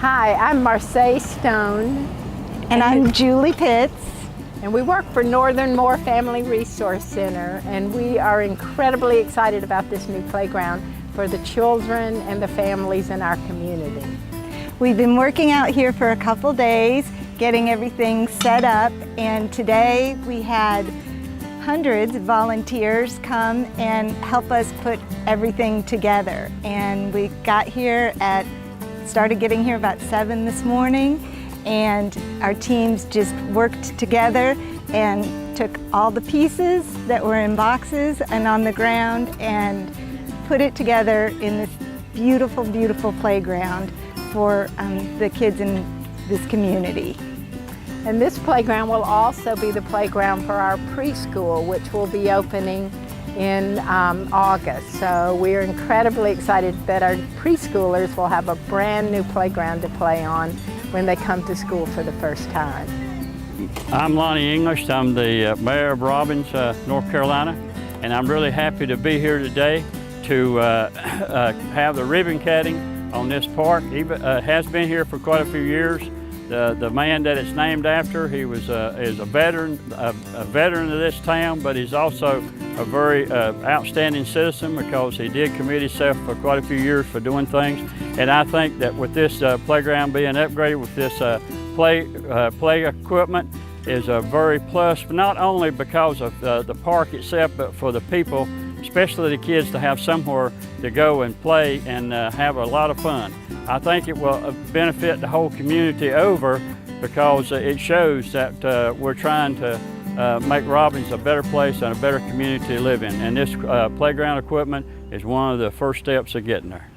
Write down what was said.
Hi, I'm Marseille Stone. And I'm Julie Pitts. And we work for Northern Moore Family Resource Center, and we are incredibly excited about this new playground for the children and the families in our community. We've been working out here for a couple days, getting everything set up, and today we had hundreds of volunteers come and help us put everything together. And we started getting here about 7 this morning, and our teams just worked together and took all the pieces that were in boxes and on the ground and put it together in this beautiful, beautiful playground for the kids in this community. And this playground will also be the playground for our preschool, which will be opening in August. So we're incredibly excited that our preschoolers will have a brand new playground to play on when they come to school for the first time. I'm Lonnie English. I'm the mayor of Robbins, North Carolina, and I'm really happy to be here today to have the ribbon cutting on this park. He has been here for quite a few years. The man that it's named after, he is a veteran of this town, but he's also a very outstanding citizen because he did commit himself for quite a few years for doing things. And I think that with this playground being upgraded with this play equipment is a very plus, not only because of the park itself, but for the people, especially the kids, to have somewhere to go and play and have a lot of fun. I think it will benefit the whole community over because it shows that we're trying to make Robbins a better place and a better community to live in. And this playground equipment is one of the first steps of getting there.